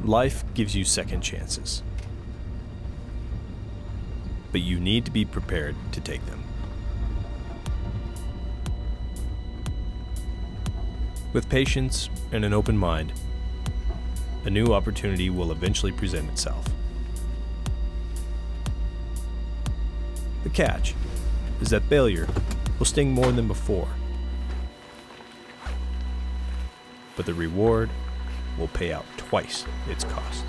Life gives you second chances, but you need to be prepared to take them. With patience and an open mind, a new opportunity will eventually present itself. The catch is that failure will sting more than before, but the reward will pay out twice its cost.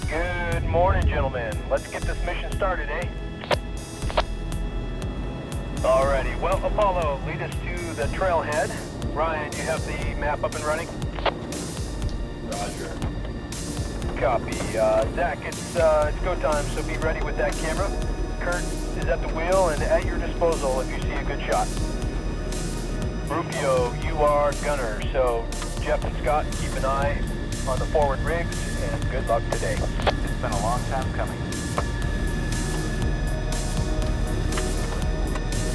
Good morning, gentlemen. Let's get this mission started, eh? Alrighty. Well, Apollo, lead us to the trailhead. Ryan, you have the map up and running? Roger. Copy. Zach, it's go time, so be ready with that camera. Kurt is at the wheel and at your disposal if you see a good shot. Rufio, you are gunner, so Jeff and Scott, keep an eye on the forward rigs, and good luck today. It's been a long time coming.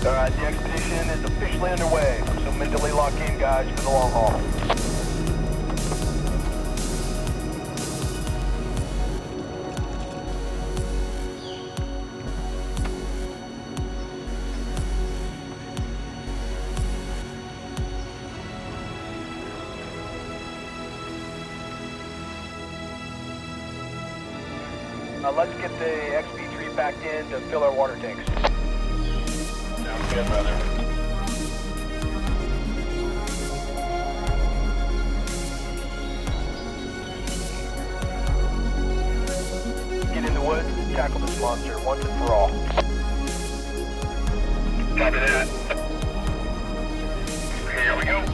Alright, the expedition is officially underway, so mentally lock in, guys, for the long haul. Let's get the XP3 backed in to fill our water tanks. Sounds good, brother. Get in the woods, tackle this monster once and for all. Copy that. Here we go.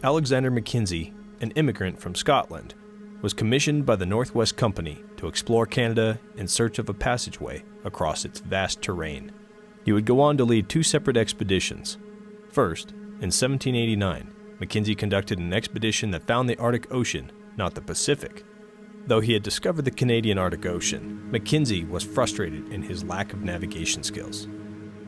Alexander MacKenzie, an immigrant from Scotland, was commissioned by the Northwest Company to explore Canada in search of a passageway across its vast terrain. He would go on to lead two separate expeditions. First, in 1789, MacKenzie conducted an expedition that found the Arctic Ocean, not the Pacific. Though he had discovered the Canadian Arctic Ocean, MacKenzie was frustrated in his lack of navigation skills.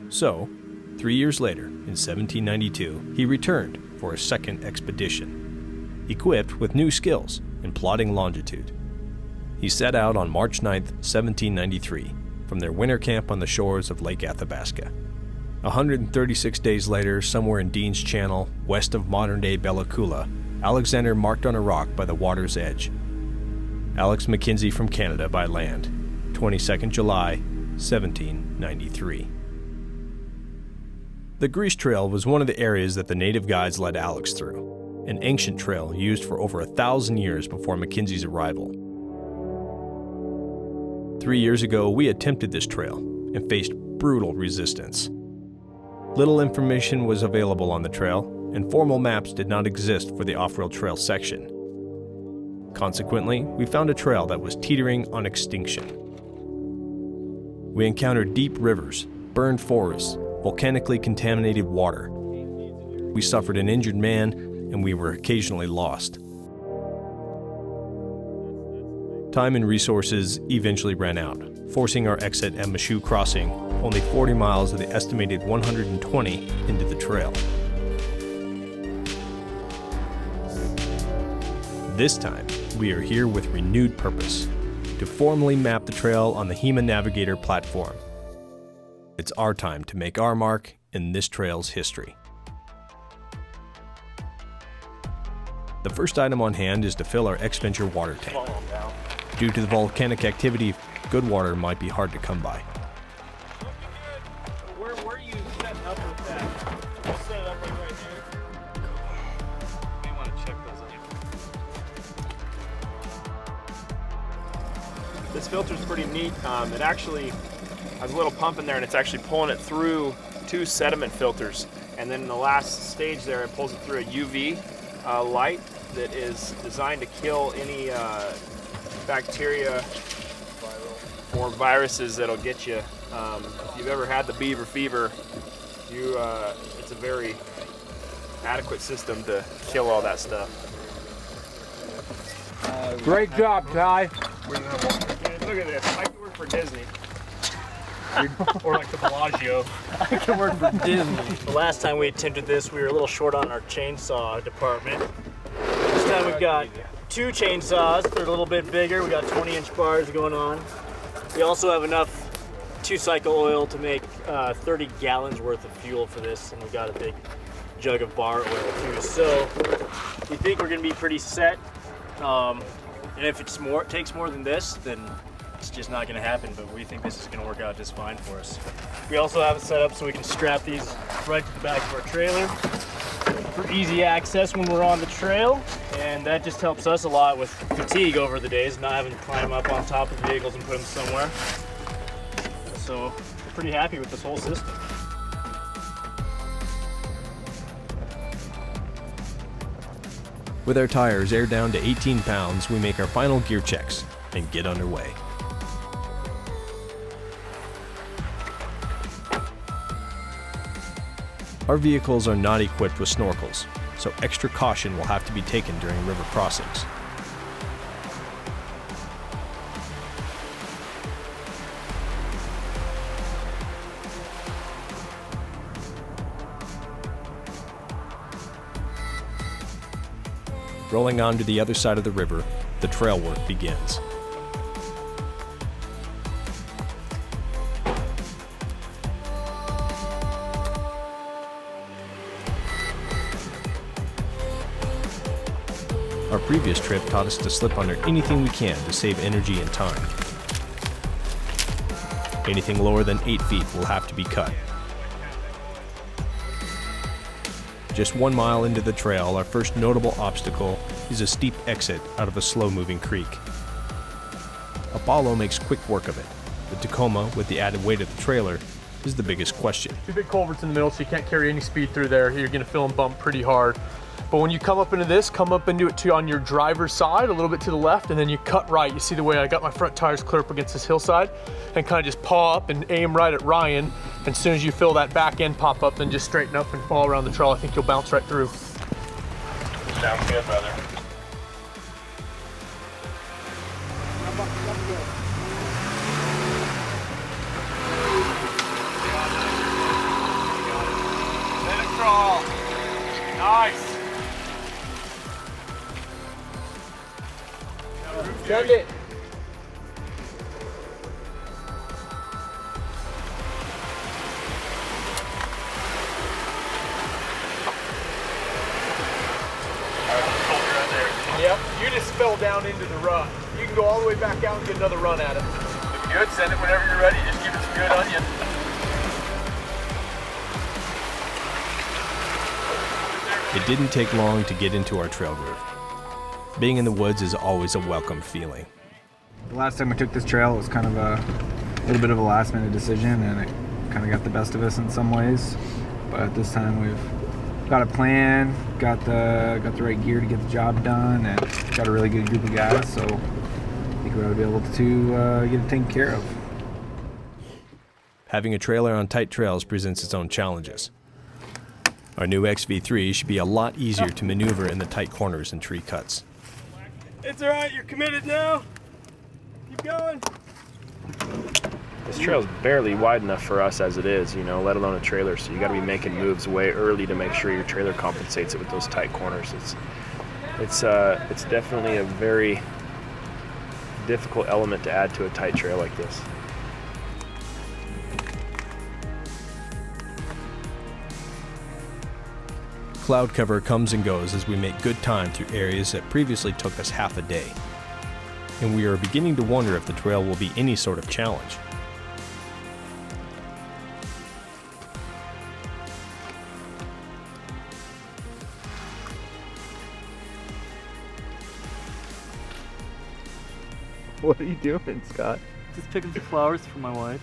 So, 3 years later, in 1792, he returned for a second expedition, equipped with new skills in plotting longitude. He set out on March 9, 1793, from their winter camp on the shores of Lake Athabasca. 136 days later, somewhere in Dean's Channel, west of modern-day Bella Coola, Alexander marked on a rock by the water's edge. Alex MacKenzie from Canada by land, 22nd July, 1793. The Grease Trail was one of the areas that the native guides led Alex through, an ancient trail used for over 1,000 years before MacKenzie's arrival. 3 years ago, we attempted this trail and faced brutal resistance. Little information was available on the trail, and formal maps did not exist for the off-road trail section. Consequently, we found a trail that was teetering on extinction. We encountered deep rivers, burned forests, volcanically contaminated water. We suffered an injured man, and we were occasionally lost. Time and resources eventually ran out, forcing our exit at Michoud Crossing only 40 miles of the estimated 120 into the trail. This time, we are here with renewed purpose, to formally map the trail on the HEMA Navigator platform. It's our time to make our mark in this trail's history. The first item on hand is to fill our X-Venture water tank. Due to the volcanic activity, good water might be hard to come by. Where are you setting up with that? Just set it up like right there. You want to check those out. This filter's pretty neat. It actually has a little pump in there, and it's actually pulling it through 2 sediment filters. And then in the last stage there, it pulls it through a UV light that is designed to kill any bacteria or viruses that'll get you. If you've ever had the beaver fever, it's a very adequate system to kill all that stuff. Great job, Ty. Look at this. I could work for Disney. Or like the Bellagio. I could work for Disney. The last time we attempted this, we were a little short on our chainsaw department. This time we've got 2 chainsaws. They're a little bit bigger. We got 20-inch bars going on. We also have enough 2-cycle oil to make 30 gallons worth of fuel for this, and we've got a big jug of bar oil too. So we think we're gonna be pretty set. And if it takes more than this, then it's just not gonna happen, but we think this is gonna work out just fine for us. We also have it set up so we can strap these right to the back of our trailer for easy access when we're on the trail, and that just helps us a lot with fatigue over the days, not having to climb up on top of the vehicles and put them somewhere. So we're pretty happy with this whole system. With our tires aired down to 18 pounds, we make our final gear checks and get underway. Our vehicles are not equipped with snorkels, so extra caution will have to be taken during river crossings. Rolling on to the other side of the river, the trail work begins. Our previous trip taught us to slip under anything we can to save energy and time. Anything lower than 8 feet will have to be cut. Just 1 mile into the trail, our first notable obstacle is a steep exit out of a slow-moving creek. Apollo makes quick work of it. The Tacoma, with the added weight of the trailer, is the biggest question. 2 big culverts in the middle, so you can't carry any speed through there. You're gonna feel them bump pretty hard. But when you come up into this, come up into it on your driver's side, a little bit to the left, and then you cut right. You see the way I got my front tires clear up against this hillside, and kind of just paw up and aim right at Ryan. And as soon as you feel that back end pop up, then just straighten up and fall around the trail. I think you'll bounce right through. Sounds good, brother. Let it crawl. Nice. Send it. Yep, you just fell down into the rut. You can go all the way back out and get another run at it. Good, send it whenever you're ready. Just give it some good onion. It didn't take long to get into our trail groove. Being in the woods is always a welcome feeling. The last time we took this trail, it was kind of a little bit of a last minute decision, and it kind of got the best of us in some ways. But this time we've got a plan, got the right gear to get the job done, and got a really good group of guys, so I think we're going to be able to get it taken care of. Having a trailer on tight trails presents its own challenges. Our new XV3 should be a lot easier to maneuver in the tight corners and tree cuts. It's all right. You're committed now. Keep going. This trail's barely wide enough for us as it is, you know, let alone a trailer. So you got to be making moves way early to make sure your trailer compensates it with those tight corners. It's definitely a very difficult element to add to a tight trail like this. Cloud cover comes and goes as we make good time through areas that previously took us half a day. And we are beginning to wonder if the trail will be any sort of challenge. What are you doing, Scott? Just picking some flowers for my wife.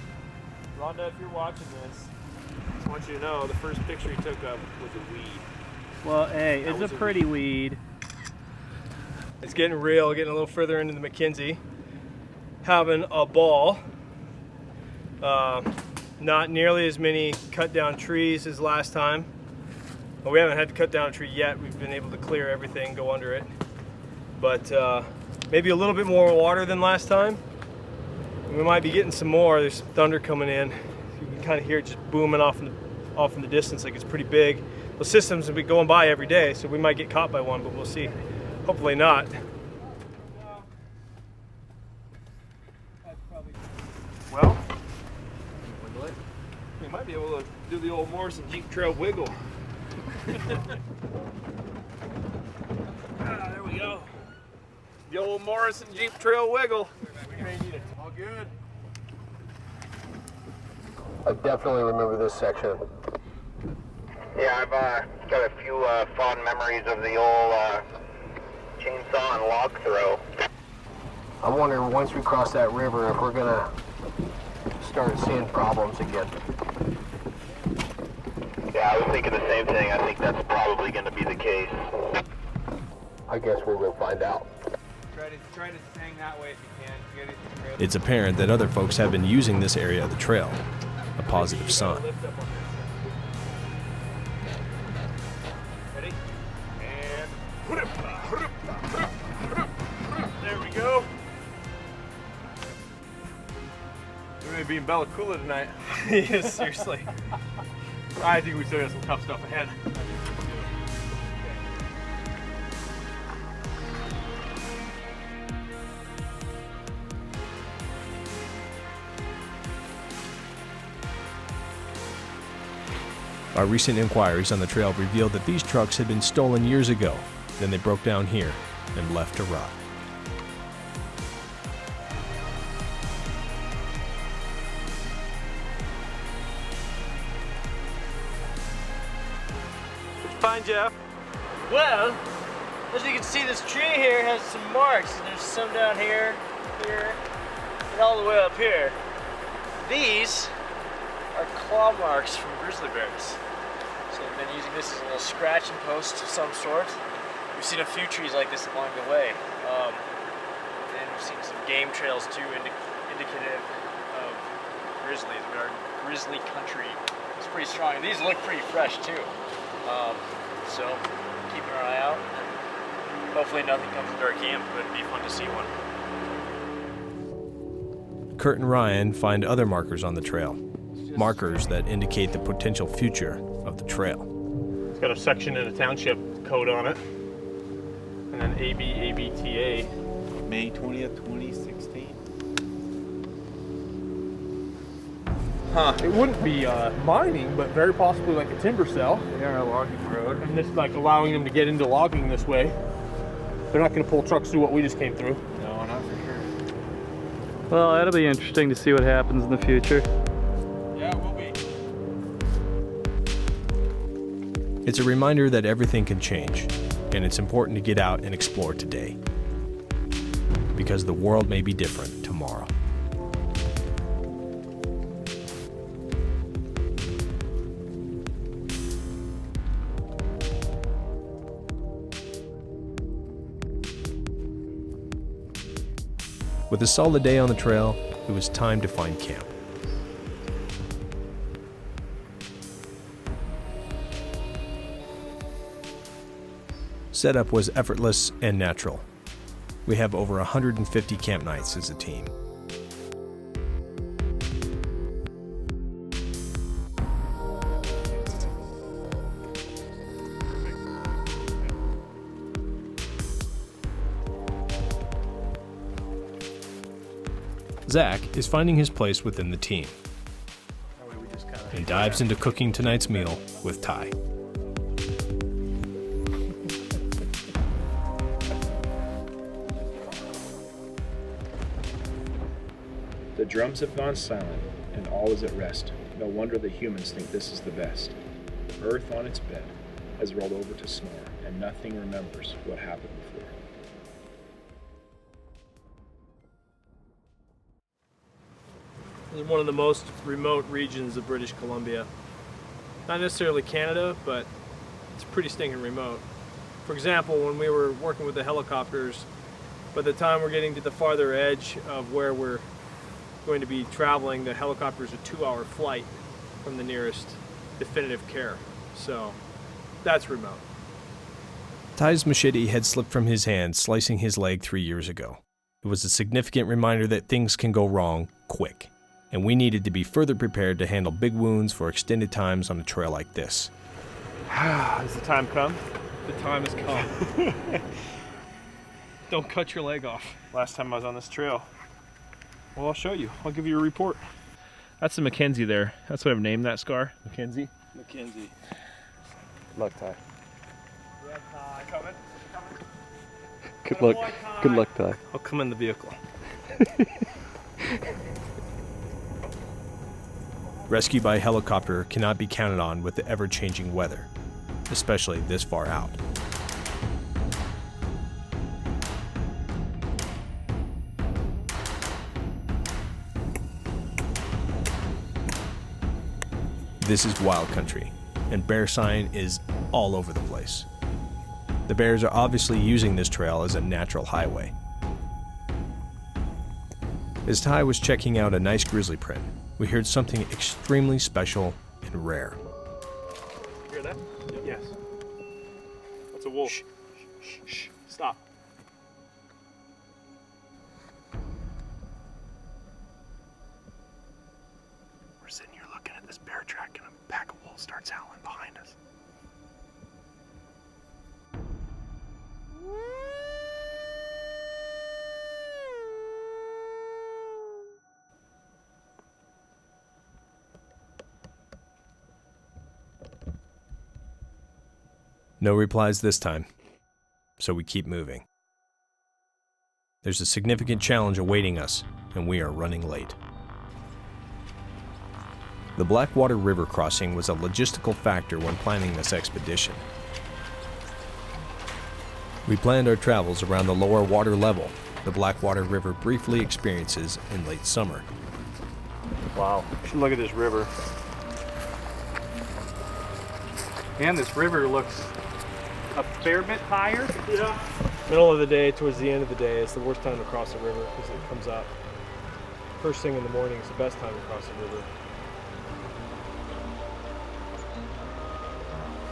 Rhonda, if you're watching this, I just want you to know the first picture he took of was a weed. Well, hey, it's a pretty weed. It's getting real, getting a little further into the MacKenzie. Having a ball. Not nearly as many cut down trees as last time. Well, we haven't had to cut down a tree yet. We've been able to clear everything, go under it. But maybe a little bit more water than last time. We might be getting some more. There's some thunder coming in. You can kind of hear it just booming off in the distance like it's pretty big. The systems will be going by every day, so we might get caught by one, but we'll see. Hopefully not. Well, we might be able to do the old Morrison Jeep Trail wiggle. There we go. The old Morrison Jeep Trail wiggle. We may need it. All good. I definitely remember this section. Yeah, I've got a few fond memories of the old chainsaw and log throw. I'm wondering once we cross that river if we're gonna start seeing problems again. Yeah, I was thinking the same thing. I think that's probably going to be the case. I guess we'll go find out. Try to hang that way if you can. It's apparent that other folks have been using this area of the trail, a positive sign. Ready? And there we go. We may be in Bella Coola tonight. Yes, seriously. I think we still got some tough stuff ahead. Our recent inquiries on the trail revealed that these trucks had been stolen years ago. Then they broke down here and left to rot. Fine, Jeff. Well, as you can see, this tree here has some marks, and there's some down here, and all the way up here. These are claw marks from grizzly bears. So I've been using this as a little scratching post of some sort. We've seen a few trees like this along the way. And we've seen some game trails too, indicative of grizzlies. We are grizzly country. It's pretty strong. These look pretty fresh too. So keeping our eye out. And hopefully nothing comes into our camp, but it'd be fun to see one. Kurt and Ryan find other markers on the trail. Markers that indicate the potential future of the trail. It's got a section and a township code on it. And then ABTA. May 20th, 2016. Huh. It wouldn't be mining, but very possibly like a timber cell. Yeah, a logging road. And this like allowing them to get into logging this way. They're not going to pull trucks through what we just came through. No, not for sure. Well, that'll be interesting to see what happens in the future. Yeah, it will be. It's a reminder that everything can change, and it's important to get out and explore today. Because the world may be different tomorrow. With a solid day on the trail, it was time to find camp. Setup was effortless and natural. we have over 150 camp nights as a team. Zach is finding his place within the team and dives into cooking tonight's meal with Ty. The drums have gone silent, and all is at rest. No wonder the humans think this is the best. Earth on its bed has rolled over to snore, and nothing remembers what happened before. This is one of the most remote regions of British Columbia. Not necessarily Canada, but it's pretty stinking remote. For example, when we were working with the helicopters, by the time we're getting to the farther edge of where we're going to be traveling, the helicopter's a 2-hour flight from the nearest definitive care. So that's remote. Ty's machete had slipped from his hand, slicing his leg 3 years ago. It was a significant reminder that things can go wrong quick, and we needed to be further prepared to handle big wounds for extended times on a trail like this. Has the time come? The time has come. Don't cut your leg off. Last time I was on this trail. Well, I'll show you. I'll give you a report. That's the MacKenzie there. That's what I've named that scar. MacKenzie? MacKenzie. Luck, Ty. Yeah, Ty. Coming? Good luck. Good luck, Ty. I'll come in the vehicle. Rescue by helicopter cannot be counted on with the ever-changing weather, especially this far out. This is wild country, and bear sign is all over the place. The bears are obviously using this trail as a natural highway. As Ty was checking out a nice grizzly print, we heard something extremely special and rare. You hear that? Yes. That's a wolf. Shh, shh, shh. Stop. We're sitting here looking at this bear track, and a pack of wolves starts howling behind us. No replies this time, so we keep moving. There's a significant challenge awaiting us, and we are running late. The Blackwater River crossing was a logistical factor when planning this expedition. We planned our travels around the lower water level the Blackwater River briefly experiences in late summer. Wow. You should look at this river. Man, this river looks a fair bit higher. Yeah. Middle of the day, towards the end of the day, is the worst time to cross the river because it comes up. First thing in the morning is the best time to cross the river.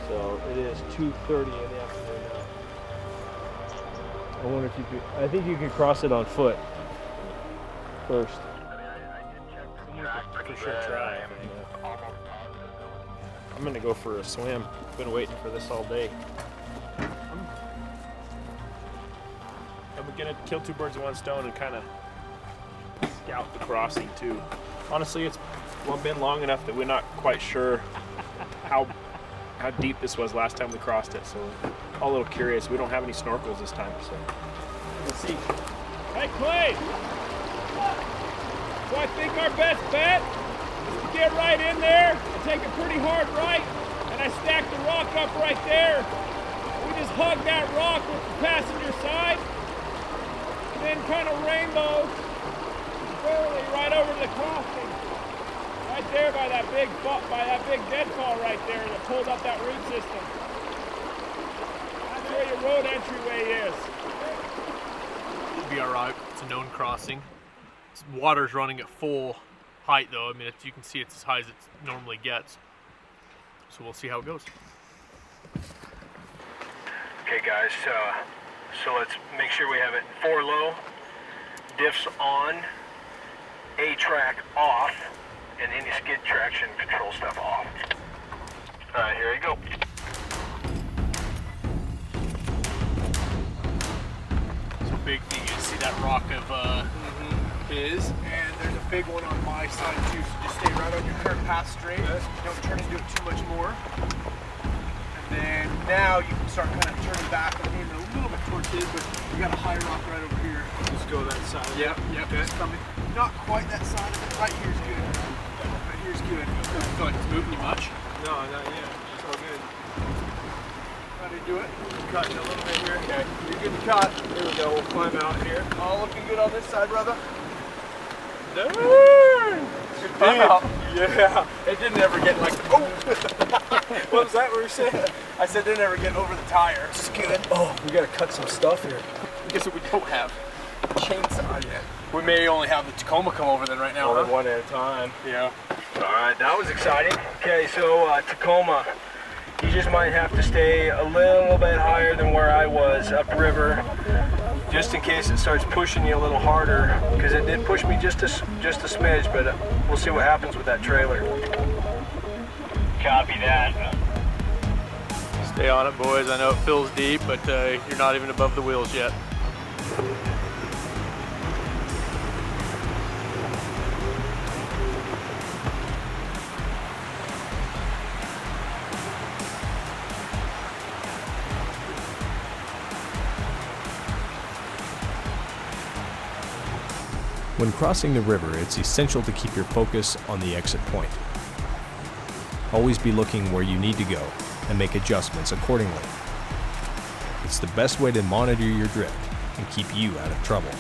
So it is 2:30 in the afternoon now. I wonder if you could, I think you could cross it on foot first. For sure try. I'm gonna go for a swim. Been waiting for this all day. I'm gonna kill two birds with one stone and kind of scout the crossing too. Honestly, it's been long enough that we're not quite sure how deep this was last time we crossed it, so all a little curious. We don't have any snorkels this time, so let's see. Hey, Clay! So I think our best bet is to get right in there and take a pretty hard right, and I stack the rock up right there. We just hug that rock with the passenger side, and then kind of rainbow squarely right over to the crossing. Right there by that big deadfall right there that pulled up that root system. That's where your road entryway is. Should be alright. It's a known crossing. Water's running at full height though. I mean, you can see it's as high as it normally gets. So we'll see how it goes. Okay guys, So let's make sure we have it 4 low, diffs on, A track off, and any skid traction control stuff off. All right, here we go. So big thing is see that rock of his, and there's a big one on my side too. So just stay right on your current path straight. Don't turn into it too much more. And then now you can start kind of turning back and aiming a little bit towards his, but you got a high rock right over here. Just go that side. Yep. Just coming. Not quite that side of it. Right here's good. Right here's good. Feel like it's moving you much? No, not yet. It's all good. How do you do it? Cutting a little bit here. Okay. You're good to cut. Here we go. We'll climb out here. All looking good on this side, brother. Darn! Good climb out. Yeah. It didn't ever get like, oh! What was that we were saying? I said it didn't ever get over the tire. This is good. Oh, we gotta cut some stuff here. Guess what we don't have? Chainsaw yet. We may only have the Tacoma come over then right now. Only huh? one at a time. Yeah. All right, that was exciting. Okay, so Tacoma, you just might have to stay a little bit higher than where I was upriver, just in case it starts pushing you a little harder, because it did push me just a smidge, but we'll see what happens with that trailer. Copy that. Stay on it, boys. I know it feels deep, but you're not even above the wheels yet. When crossing the river, it's essential to keep your focus on the exit point. Always be looking where you need to go and make adjustments accordingly. It's the best way to monitor your drift and keep you out of trouble.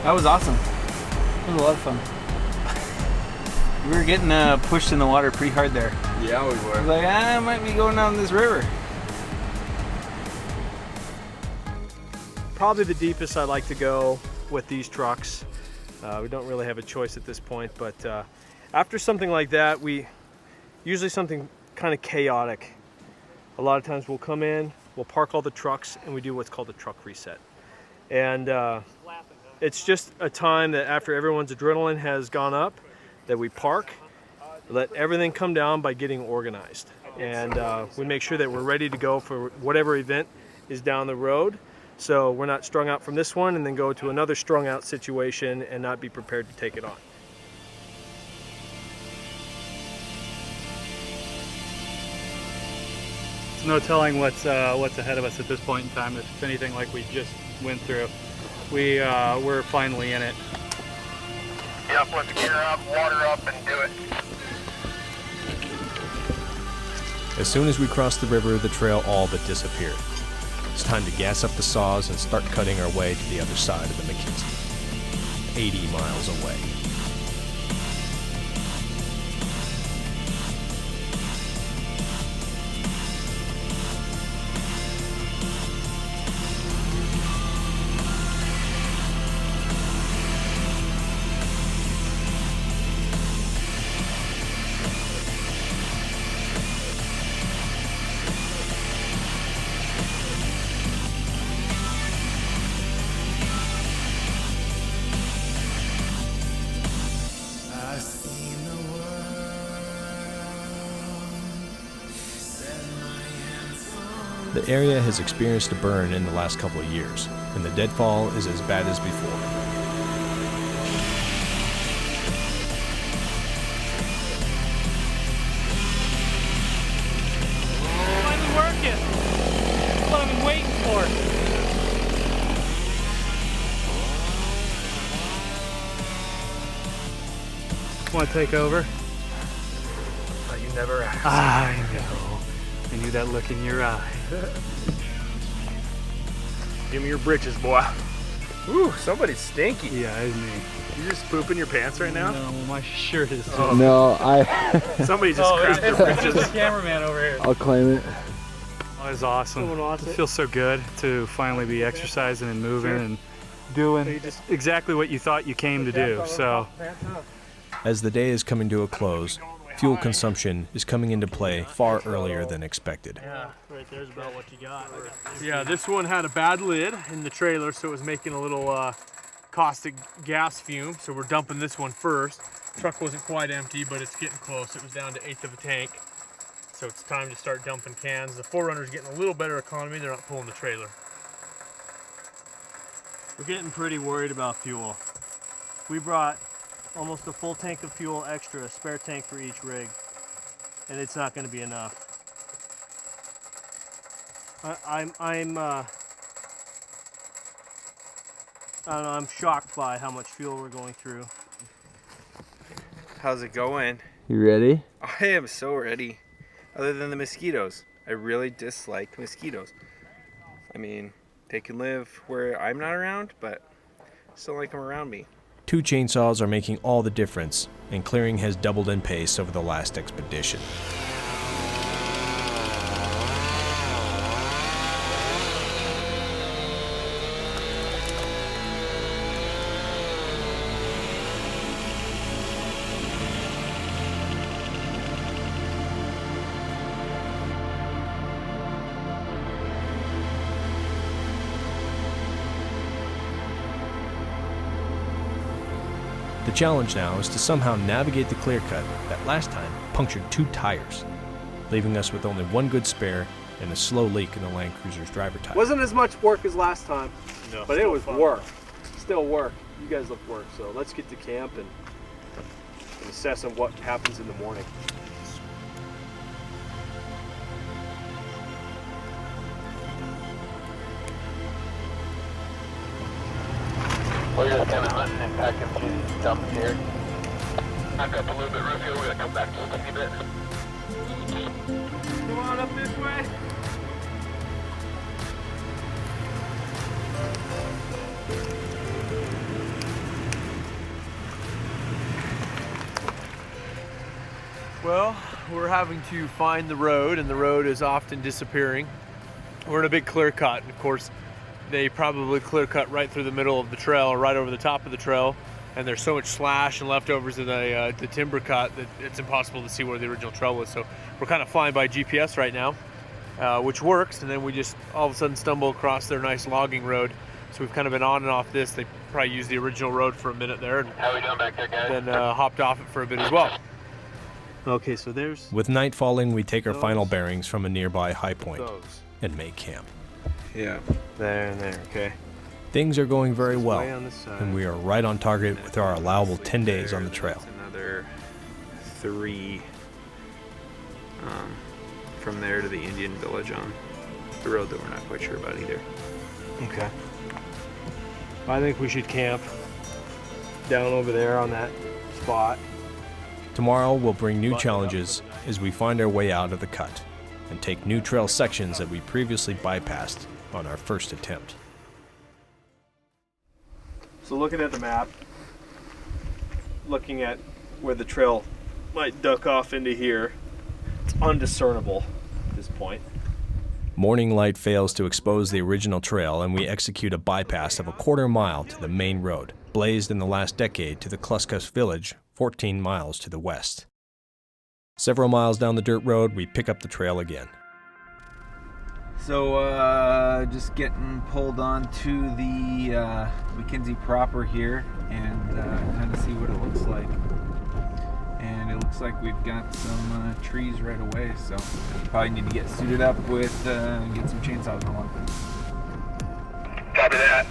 That was awesome. It was a lot of fun. We were getting pushed in the water pretty hard there. Yeah, we I were. was like, I might be going down this river. Probably the deepest I like to go with these trucks. We don't really have a choice at this point, but after something like that, usually something kind of chaotic. A lot of times we'll come in, we'll park all the trucks, and we do what's called a truck reset. And it's just a time that after everyone's adrenaline has gone up, that we park, let everything come down by getting organized. And we make sure that we're ready to go for whatever event is down the road. So we're not strung out from this one and then go to another strung out situation and not be prepared to take it on. There's no telling what's ahead of us at this point in time. If it's anything like we just went through, we're finally in it. Yep, let's gear up, water up, and do it. As soon as we crossed the river, the trail all but disappeared. It's time to gas up the saws and start cutting our way to the other side of the MacKenzie, 80 miles away. The area has experienced a burn in the last couple of years, and the deadfall is as bad as before. Finally working. That's what I've been waiting for. Want to take over? You never asked. I know. I knew that look in your eye. Give me your britches, boy. Ooh, somebody's stinky. Yeah, it's me. You just pooping your pants right now? No, my shirt is. No, Somebody just crapped their britches. the cameraman over here. I'll claim it. Oh, it was awesome. It feels so good to finally be exercising and moving and doing exactly what you thought you came to do. So As the day is coming to a close, fuel consumption is coming into play far earlier than expected. Yeah, right there's about what you got. Yeah, this one had a bad lid in the trailer, so it was making a little caustic gas fume. So we're dumping this one first. Truck wasn't quite empty, but it's getting close. It was down to 1/8 of a tank. So it's time to start dumping cans. The 4Runner's getting a little better economy. They're not pulling the trailer. We're getting pretty worried about fuel. We brought almost a full tank of fuel extra, a spare tank for each rig, and it's not going to be enough. I don't know, I'm shocked by how much fuel we're going through. How's it going? You ready? I am so ready. Other than the mosquitoes. I really dislike mosquitoes. I mean, they can live where I'm not around, but I still like them around me. 2 chainsaws are making all the difference, and clearing has doubled in pace over the last expedition. The challenge now is to somehow navigate the clear cut that last time punctured 2 tires, leaving us with only 1 good spare and a slow leak in the Land Cruiser's driver tire. Wasn't as much work as last time, No, but it was work. Still work. You guys look work, so let's get to camp and assess on what happens in the morning. We're just kind of hunting and packing through these dumps here. Back up a little bit, Rufio. We're going to come back just a bit. Come on up this way. Well, we're having to find the road, and the road is often disappearing. We're in a big clear cut, and of course, they probably clear cut right through the middle of the trail, or right over the top of the trail, and there's so much slash and leftovers in the timber cut that it's impossible to see where the original trail was. So we're kind of flying by GPS right now, which works, and then we just all of a sudden stumble across their nice logging road. So we've kind of been on and off this. They probably used the original road for a minute there, and How we doing back there, guys? then hopped off it for a bit as well. Okay, so there's With night falling, we take our final bearings from a nearby high point and make camp. Yeah. there and there, okay. Things are going very well, Way on this side. and we are right on target with our allowable 10 days on the trail. That's another 3 from there to the Indian village on the road that we're not quite sure about either. Okay. I think we should camp down over there on that spot. Tomorrow we'll bring new challenges as we find our way out of the cut and take new trail sections that we previously bypassed on our first attempt. So looking at the map, looking at where the trail might duck off into here, it's undiscernible at this point. Morning light fails to expose the original trail, and we execute a bypass of a 1/4 mile to the main road, blazed in the last decade to the Kluskos village, 14 miles to the west. Several miles down the dirt road, we pick up the trail again. So just getting pulled on to the MacKenzie proper here and kind of see what it looks like. And it looks like we've got some trees right away, so probably need to get suited up with get some chainsaws along. Copy that.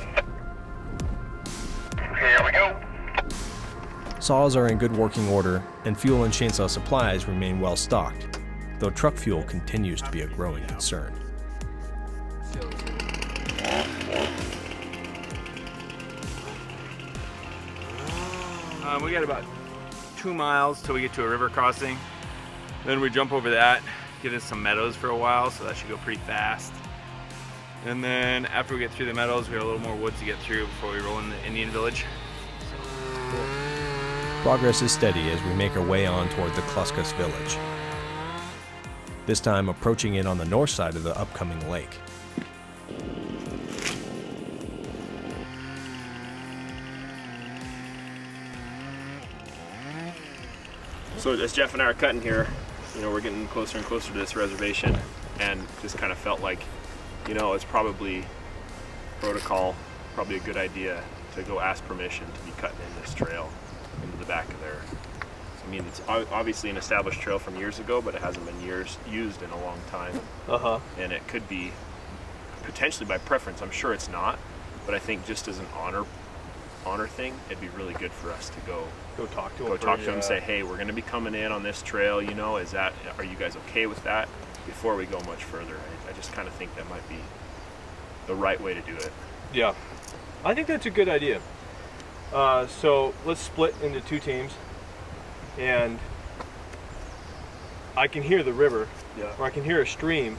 Here we go. Saws are in good working order, and fuel and chainsaw supplies remain well stocked, though truck fuel continues to be a growing concern. We got about 2 miles till we get to a river crossing. Then we jump over that, get in some meadows for a while, so that should go pretty fast. And then after we get through the meadows, we have a little more woods to get through before we roll in the Indian village. Progress is steady as we make our way on toward the Kluskos village, this time approaching it on the north side of the upcoming lake. So as Jeff and I are cutting here, you know, we're getting closer and closer to this reservation, and just kind of felt like, you know, it's probably protocol, probably a good idea to go ask permission to be cutting in this trail into the back of there. I mean, it's obviously an established trail from years ago, but it hasn't been used in a long time. And it could be potentially by preference. I'm sure it's not, but I think just as an honor thing, it'd be really good for us to go talk to them and say, hey, we're going to be coming in on this trail, you know, are you guys okay with that, before we go much further. I just kind of think that might be the right way to do it. Yeah, I think that's a good idea. So let's split into 2 teams, and I can hear the river, or I can hear a stream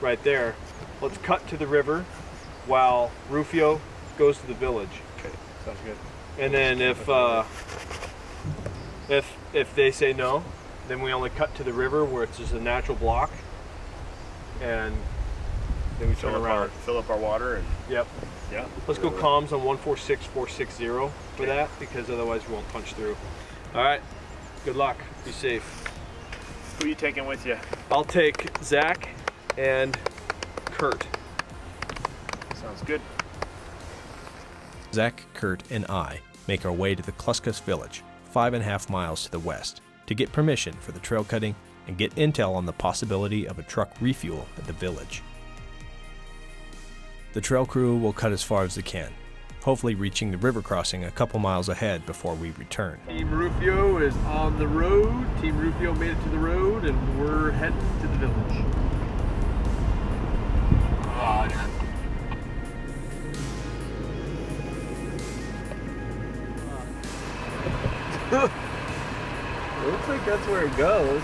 right there. Let's cut to the river while Rufio goes to the village. Okay, sounds good. And then if they say no, then we only cut to the river where it's just a natural block, and then we turn around. Fill up our water. And yep. Yeah. Let's go comms on 146460 for that, because otherwise we won't punch through. All right. Good luck. Be safe. Who are you taking with you? I'll take Zach and Kurt. Sounds good. Zach, Kurt, and I make our way to the Kluskus village, 5.5 miles to the west, to get permission for the trail cutting and get intel on the possibility of a truck refuel at the village. The trail crew will cut as far as they can, hopefully reaching the river crossing a couple miles ahead before we return. Team Rufio is on the road. Team Rufio made it to the road, and we're heading to the village. Roger. Looks like that's where it goes.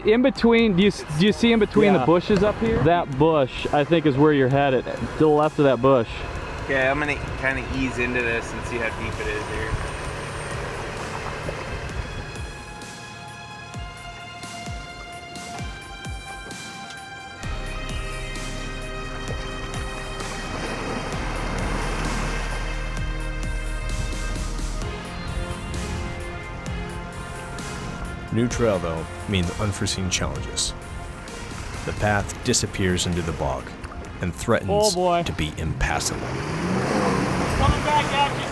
In between, do you see in between the bushes up here? That bush, I think, is where you're headed. To the left of that bush. Okay, I'm gonna kind of ease into this and see how deep it is here. New trail, though, means unforeseen challenges. The path disappears into the bog and threatens to be impassable. Coming back at you.